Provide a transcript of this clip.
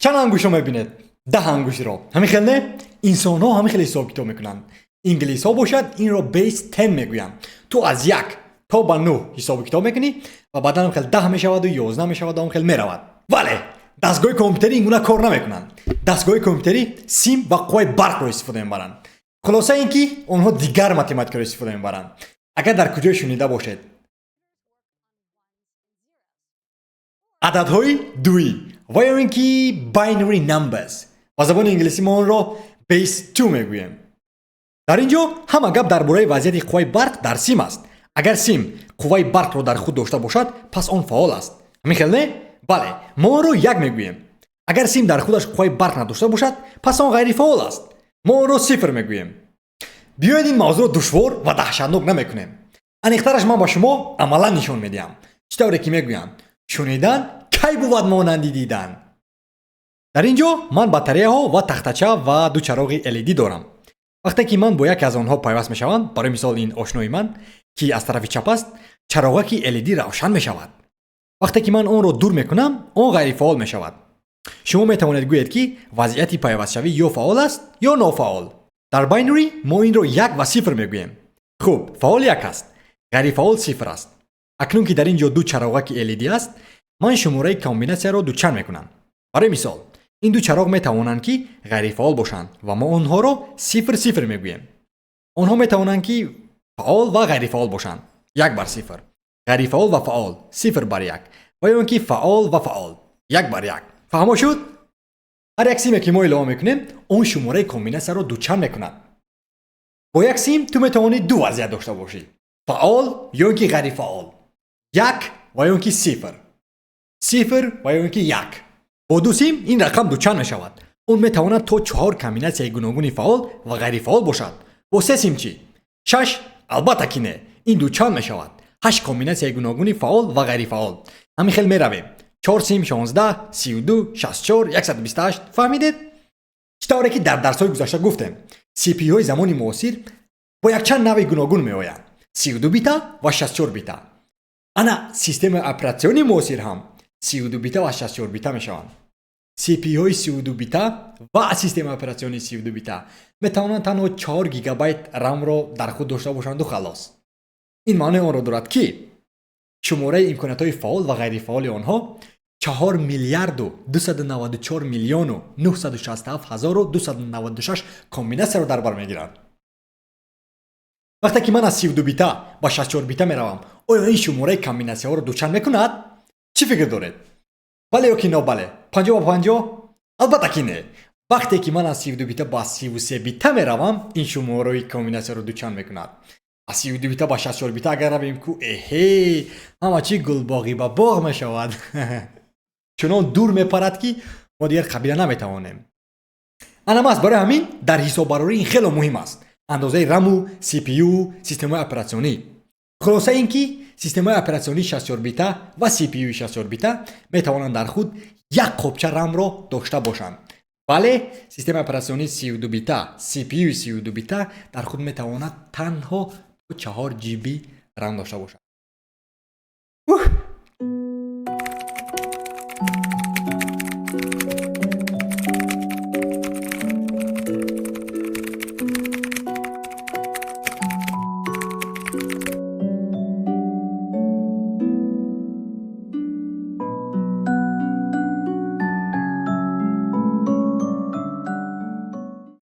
چند انگوش رو میبینید؟ 10 انگوش رو. همین خیلی نه؟ انسان ها همین خیلی حساب کتاب میکنن. انگلیس ها باشد این رو بیس 10 میگوین. تو از 1 تا به 9 حساب کتاب میکنی و بعدا هم خیلی 10 میشود و 11 میشود و هم خیلی میرود. ولی دستگاه کامپیوتری اینگونه کار نمیکنن. دستگاه کامپیوتری سیم و قوای برق رو استفاده میبرن. خلاصه اینکه اونها دیگر متماتیک رو استفاده میبرن. اگر در کجای شنیده باشید عددهای دویی و یا اینکه باینری نمبرز و زبان انگلیسی ما اون رو بیس 2 میگوییم. در اینجا همه گپ درباره وضعیت قوای برق در سیم است. اگر سیم قوای برق رو در خود داشته باشد پس آن فعال است. همین خیلی نه؟ بله، ما رو 1 میگوییم. اگر سیم در خودش قوای برق نداشته باشد پس آن غیر فعال است. ما رو 0 میگوییم. بیاید این موضوع دشوار و دهشتناک نمیکنیم. انیخترش من با شما عملا نشون میدیم. چطوری که میگویم شنیدن کی بود مانندی دیدن. در اینجا من باتریه ها و تختچه و دو چراغ LED دارم. وقتی که من با یک از آنها پیوست میشوم، برای مثال این آشنای من که از طرف چپ است، چراغک LED روشن میشود. وقتی که من آن رو دور میکنم، آن غیر فعال میشود. شما میتوانید گویید که وضعیت پیوست شوی یا فعال است یا نافعال. در باینری ما این رو 1 و 0 میگوییم. خوب، فعال 1 است، غیر فعال 0 است. اکنون که در اینجا دو چراغک LED است، من شماره کامبیناسیون رو دوچند میکنم. برای مثال این دو چراغ میتوانند که غیر فعال باشند و ما آنها رو 0 0 میگوییم. آنها میتوانند که فعال و غیر فعال باشند. 1 بر 0. غیر فعال و فعال 0 بر 1. و یا اینکه فعال و فعال 1 بر 1. فهمو شد؟ هر یک سیم که ما اعلام میکنیم اون شماره کامبیناسیون رو دوچند میکند. با یک سیم تو میتوانی دو وضعیت داشته باشی. فعال یا اینکه غیر فعال. 1 و یا اینکه 0. 0 و یا اینکه 1. با دو سیم این رقم دوچند میشود. اون میتواند تا 4 کامبیناسیون گوناگون فعال و غیر فعال باشد. با 3 سیم چی؟ 6 البته که نه. این دوچند میشود. 8 کامبیناسیون گوناگون فعال و غیر فعال. همین خیلی میرویم. 4 سیم 16 32 64 128. فهمیدید؟ چطوری که در درس‌های گذشته گفتم CPU های زمان معاصر با یک چند نوع گوناگون میآیند. 32 بیتا و 64 بیتا. انا سیستم اپراتسیونی معاصر هم 32 بیتا و 64 بیتا میشوند. CPU های 32 بیتا و سیستم اپراتسیونی 32 بیتا میتوانند تنها 4 گیگابایت رم را در خود داشته باشند و خلاص. این معنی آن را دارد که شماره امکانات فعال و غیر فعال آنها 4 میلیارد و 294 میلیون و 967 هزار و 296 کامبیناسیون را در بر میگیرند. وقتی که من از 32 بیتا با 64 بیتا میروم آیا این شماره کامبیناسیون را دوچند میکند؟ چی فکر دارید؟ بله یا که نه بله؟ 50 و 50؟ البته که نه. وقتی که من از 32 بیتا با 33 بیتا میروم این شماره کامبیناسیون را دوچند میکند. از 32 بیتا با 64 بیتا اگر رویم که اهی همه چی گلباغی با باغ میشود. چنان دور میپرد که ما دیگر قبیله نمیتوانیم. انم است برای همین در حساب براری این خیلی مهم است. اندازه رم و CPU سیستم‌های اپراتسیونی. خلاصه اینکه سیستم‌های اپراتسیونی 64 بیتا و CPU 64 بیتا میتوانند در خود یک قابچه رم را داشته باشند. بله سیستم اپراتسیونی 32 بیتا CPU 32 بیتا در خود میتواند تنها 4 GB رم داشته باشد.